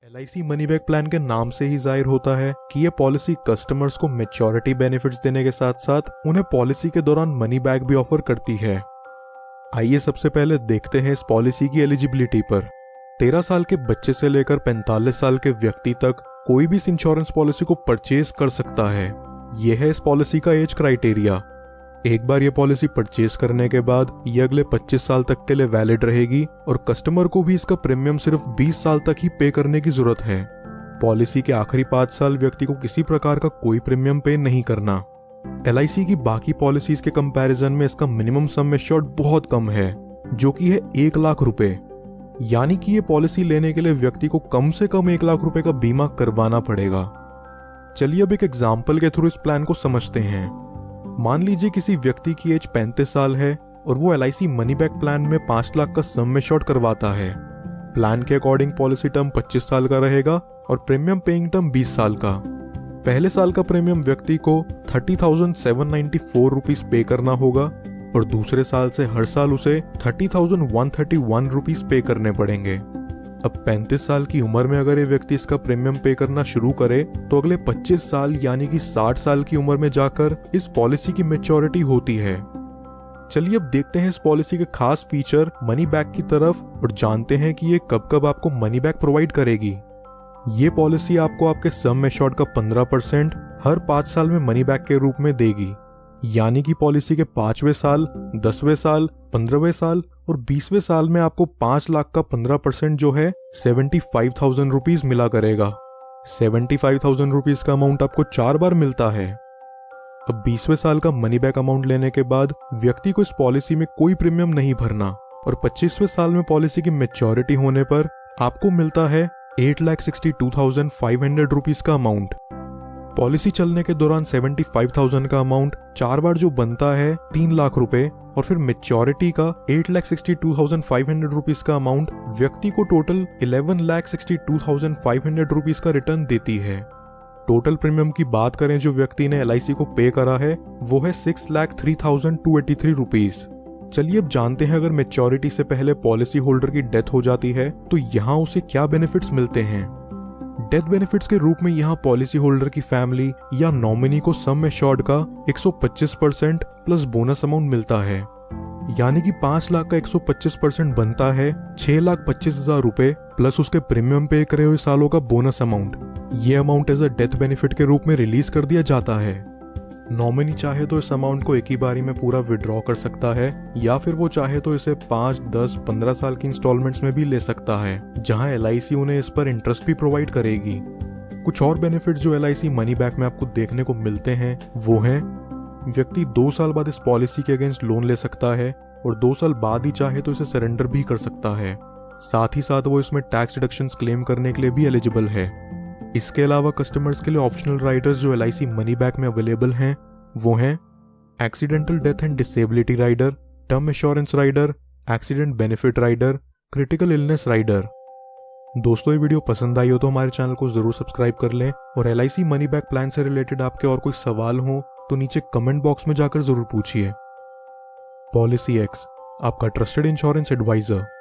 LIC money back plan के नाम से ही जाहिर होता है कि ये पॉलिसी कस्टमर्स को मैच्योरिटी बेनिफिट्स देने के साथ साथ उन्हें पॉलिसी के दौरान मनी बैक भी ऑफर करती है। आइए सबसे पहले देखते हैं इस पॉलिसी की एलिजिबिलिटी पर। 13 साल के बच्चे से लेकर 45 साल के व्यक्ति तक कोई भी इस इंश्योरेंस पॉलिसी को परचेज कर सकता है। यह है इस पॉलिसी का एज क्राइटेरिया। एक बार ये पॉलिसी परचेज करने के बाद ये अगले 25 साल तक के लिए वैलिड रहेगी और कस्टमर को भी इसका प्रीमियम सिर्फ 20 साल तक ही पे करने की जरूरत है। पॉलिसी के आखिरी 5 साल व्यक्ति को किसी प्रकार का कोई प्रीमियम पे नहीं करना। LIC की बाकी पॉलिसीज के कंपैरिजन में इसका मिनिमम सम एश्योर्ड बहुत कम है, जो कि है 1 लाख रुपए। यानी कि ये पॉलिसी लेने के लिए व्यक्ति को कम से कम 1 लाख रुपए का बीमा करवाना पड़ेगा। चलिए अब एक एग्जाम्पल के थ्रू इस प्लान को समझते हैं। मान लीजिए किसी व्यक्ति की एज 35 साल है और वो LIC मनी बैक प्लान में 5 लाख का सम एश्योर्ड करवाता है। प्लान के अकॉर्डिंग पॉलिसी टर्म 25 साल का रहेगा और प्रीमियम पेइंग टर्म 20 साल का। पहले साल का प्रीमियम व्यक्ति को 30,794 रुपीज पे करना होगा और दूसरे साल से हर साल उसे 30,131 रुपीज पे करने पड़ेंगे। अब 35 साल की उम्र में अगर ये व्यक्ति इसका प्रीमियम पे करना शुरू करे तो अगले 25 साल यानी कि 60 साल की उम्र में जाकर इस पॉलिसी की मैच्योरिटी होती है। चलिए अब देखते हैं इस पॉलिसी के खास फीचर मनी बैक की तरफ और जानते हैं कि ये कब कब आपको मनी बैक प्रोवाइड करेगी। ये पॉलिसी आपको आपके सम एश्योर्ड का 15% हर 5 साल में मनी बैक के रूप में देगी। यानी कि पॉलिसी के 5वें साल, 10वें साल, 15वें साल और 20वें साल में आपको 5 लाख का 15% जो है 75,000 रुपीज मिला करेगा। 75,000 रुपीज का अमाउंट आपको 4 बार मिलता है। अब 20वें साल का मनी बैक अमाउंट लेने के बाद व्यक्ति को इस पॉलिसी में कोई प्रीमियम नहीं भरना और 25वें साल में पॉलिसी की मैच्योरिटी होने पर आपको मिलता है 8,62,500 रुपीज का अमाउंट। पॉलिसी चलने के दौरान 75,000 का अमाउंट 4 बार जो बनता है 3 लाख रुपए और फिर मैच्योरिटी का 8,62,500 रुपीज का अमाउंट व्यक्ति को टोटल 11,62,500 रुपीज का रिटर्न देती है। टोटल प्रीमियम की बात करें जो व्यक्ति ने LIC को पे करा है वो है 6,03,283 रुपीज। चलिए अब जानते हैं अगर मैच्योरिटी से पहले पॉलिसी होल्डर की डेथ हो जाती है तो यहाँ उसे क्या बेनिफिट्स मिलते हैं। डेथ बेनिफिट्स के रूप में यहाँ पॉलिसी होल्डर की फैमिली या नॉमिनी को सम एश्योर्ड का 125% प्लस बोनस अमाउंट मिलता है। यानी कि 5 लाख का 125% बनता है 6,25,000 रुपए प्लस उसके प्रीमियम पे करे हुए सालों का बोनस अमाउंट। ये amount as a death benefit के रूप में रिलीज कर दिया जाता है। नॉमिनी चाहे तो इस अमाउंट को एक ही बारी में पूरा विड्रॉ कर सकता है या फिर वो चाहे तो इसे 5, 10, 15 साल की इंस्टॉलमेंट्स में भी ले सकता है, जहां LIC उन्हें इस पर इंटरेस्ट भी प्रोवाइड करेगी। कुछ और बेनिफिट जो LIC मनी बैक में आपको देखने को मिलते हैं वो हैं व्यक्ति 2 साल बाद इस पॉलिसी के अगेंस्ट लोन ले सकता है और 2 साल बाद ही चाहे तो इसे सरेंडर भी कर सकता है। साथ ही साथ वो इसमें टैक्स डिडक्शंस क्लेम करने के लिए भी एलिजिबल है। इसके अलावा कस्टमर्स के लिए ऑप्शनल राइडर्स जो LIC मनी बैक में अवेलेबल हैं वो हैं accidental death and disability rider, term assurance rider, accident benefit rider, critical illness rider. दोस्तों ये वीडियो पसंद आई हो तो हमारे चैनल को जरूर सब्सक्राइब कर लें और LIC मनी बैक प्लान से रिलेटेड आपके और कोई सवाल हो तो नीचे कमेंट बॉक्स में जाकर जरूर पूछिए। पॉलिसी एक्स, आपका ट्रस्टेड इंश्योरेंस एडवाइजर।